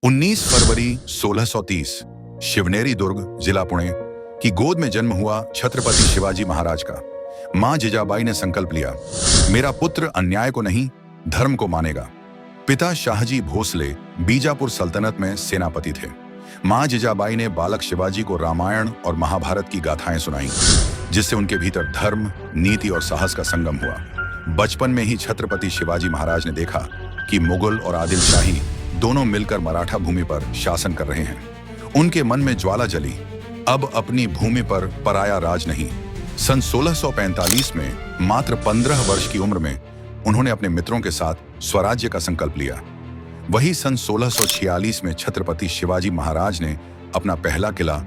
19 फरवरी 1630 शिवनेरी दुर्ग, जिला पुणे की गोद में जन्म हुआ छत्रपति शिवाजी महाराज का। मां जिजाबाई ने संकल्प लिया, मेरा पुत्र अन्याय को नहीं धर्म को मानेगा। पिता शाहजी भोसले बीजापुर सल्तनत में सेनापति थे। मां जिजाबाई ने बालक शिवाजी को रामायण और महाभारत की गाथाएं सुनाई, जिससे उनके भीतर धर्म, नीति और साहस का संगम हुआ। बचपन में ही छत्रपति शिवाजी महाराज ने देखा कि मुगल और आदिल शाही दोनों मिलकर मराठा भूमि पर शासन कर रहे हैं। उनके मन में ज्वाला जली, अब अपनी भूमि पर पराया राज नहीं। सन 1645 में मात्र 15 वर्ष की उम्र में उन्होंने अपने मित्रों के साथ स्वराज्य का संकल्प लिया। वही सन 1646 में छत्रपति शिवाजी महाराज ने अपना पहला किला,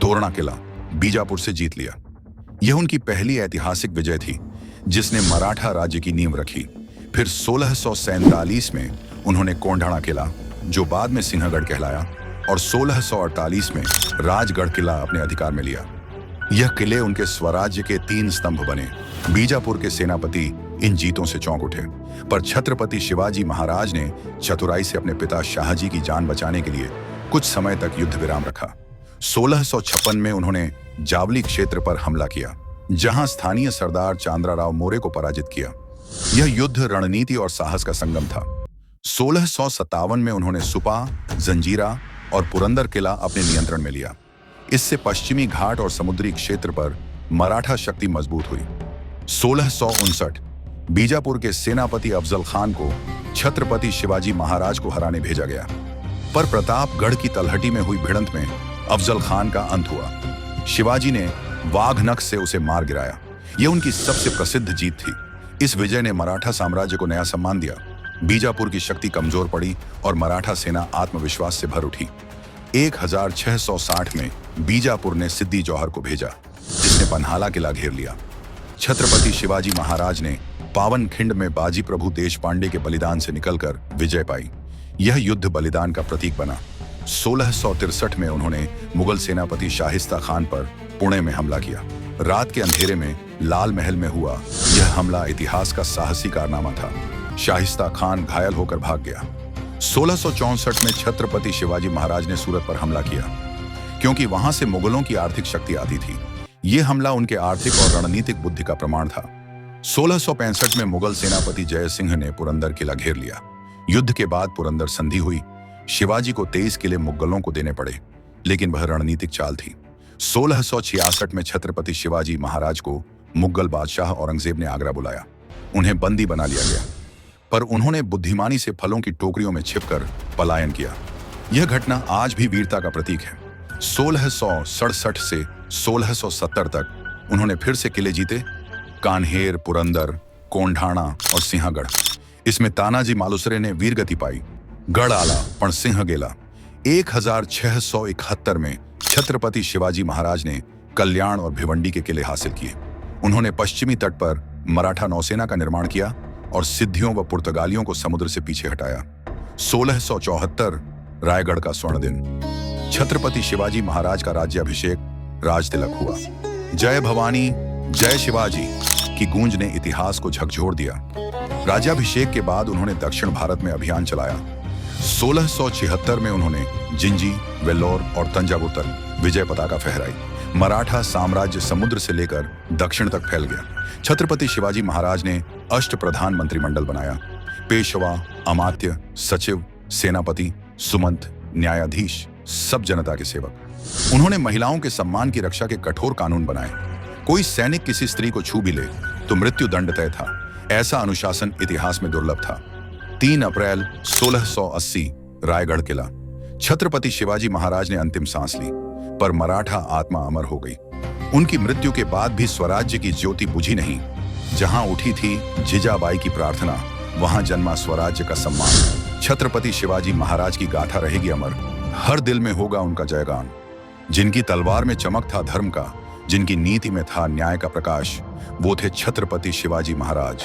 तोरणा किला, बीजापुर से जीत लिया। यह उनकी पहली ऐतिहासिक विजय थी, जिसने मराठा राज्य की नींव रखी। फिर 1647 में उन्होंने कोंढाणा किला, जो बाद में सिंहगढ़ कहलाया, और 1648 में राजगढ़ किला अपने अधिकार में लिया। यह किले उनके स्वराज्य के 3 स्तंभ बने। बीजापुर के सेनापति इन जीतों से चौंक उठे, पर छत्रपति शिवाजी महाराज ने चतुराई से अपने पिता शाहजी की जान बचाने के लिए कुछ समय तक युद्ध विराम रखा। 1656 में उन्होंने जावली क्षेत्र पर हमला किया, जहां स्थानीय सरदार चांद्राराव मोरे को पराजित किया। यह युद्ध रणनीति और साहस का संगम था। 1657 में उन्होंने सुपा, जंजीरा और पुरंदर किला अपने नियंत्रण में लिया। इससे पश्चिमी घाट और समुद्री क्षेत्र पर मराठा शक्ति मजबूत हुई। 1659 बीजापुर के सेनापति अफजल खान को छत्रपति शिवाजी महाराज को हराने भेजा गया, पर प्रतापगढ़ की तलहटी में हुई भिड़ंत में अफजल खान का अंत हुआ। शिवाजी ने वाघनख से उसे मार गिराया। यह उनकी सबसे प्रसिद्ध जीत थी। इस विजय ने मराठा साम्राज्य को नया सम्मान दिया। बीजापुर की शक्ति कमजोर पड़ी और मराठा सेना आत्मविश्वास से भर उठी। 1660 में बीजापुर ने सिद्दी जौहर को भेजा, जिसने पन्हाला किला घेर लिया। छत्रपति शिवाजी महाराज ने पावनखिंड में बाजी प्रभु देशपांडे के बलिदान से निकलकर विजय पाई। यह युद्ध बलिदान का प्रतीक बना। 1663 में उन्होंने मुगल सेनापति शाहिस्ता खान पर पुणे में हमला किया। रात के अंधेरे में लाल महल में हुआ यह हमला इतिहास का साहसी कारनामा था। शाहिस्ता खान घायल होकर भाग गया। 1664 में छत्रपति शिवाजी महाराज ने सूरत पर हमला किया, क्योंकि वहां से मुगलों की आर्थिक शक्ति आती थी। यह हमला उनके आर्थिक और रणनीतिक बुद्धि का प्रमाण था। 1665 में मुगल सेनापति जय सिंह ने पुरंदर किला घेर लिया। युद्ध के बाद पुरंदर संधि हुई। शिवाजी को 23 किले मुगलों को देने पड़े, लेकिन वह रणनीतिक चाल थी। 1666 में छत्रपति शिवाजी महाराज को मुगल बादशाह औरंगजेब ने आगरा बुलाया। उन्हें बंदी बना लिया गया, पर उन्होंने बुद्धिमानी से फलों की टोकरियों में छिपकर पलायन किया। यह घटना आज भी वीरता का प्रतीक है। 1667 से 1670 तक उन्होंने फिर से किले जीते, कान्हेर, पुरंदर, कोंढाणा और सिंहगढ़। इसमें तानाजी मालुसरे ने वीरगति पाई। गढ़ आला पण सिंह गेला। 1671 में छत्रपति शिवाजी महाराज ने कल्याण और भिवंडी के किले हासिल किए। उन्होंने पश्चिमी तट पर मराठा नौसेना का निर्माण किया और सिद्धियों व पुर्तगालियों को समुद्र से पीछे हटाया। 1674 रायगढ़ का स्वर्ण दिन। छत्रपति शिवाजी महाराज का राज्याभिषेक, राज तिलक हुआ। जय भवानी, जय शिवाजी की गूंज ने इतिहास को झकझोर दिया। राज्याभिषेक के बाद उन्होंने दक्षिण भारत में अभियान चलाया। 1676 में उन्होंने जिंजी, वेल्लोर और तंजावुर तक विजय पताका फहराई। मराठा साम्राज्य समुद्र से लेकर दक्षिण तक फैल गया। छत्रपति शिवाजी महाराज ने अष्टप्रधान मंत्रिमंडल बनाया। पेशवा, अमात्य, सचिव, सेनापति, सुमंत, न्यायाधीश, सब जनता के सेवक। उन्होंने महिलाओं के सम्मान की रक्षा के कठोर कानून बनाए। कोई सैनिक किसी स्त्री को छू भी ले तो मृत्यु दंड तय था। ऐसा अनुशासन इतिहास में दुर्लभ था। 3 अप्रैल 1680 रायगढ़ किला। छत्रपति शिवाजी महाराज ने अंतिम सांस ली, पर मराठा आत्मा अमर हो गई। उनकी मृत्यु के बाद भी स्वराज्य की ज्योति बुझी नहीं। जहां उठी थी जिजाबाई की प्रार्थना, वहां जन्मा स्वराज्य का सम्मान। छत्रपति शिवाजी महाराज की गाथा रहेगी अमर। हर दिल में होगा उनका जयगान। जिनकी तलवार में चमक था धर्म का, जिनकी नीति में था न्याय का प्रकाश, वो थे छत्रपति शिवाजी महाराज।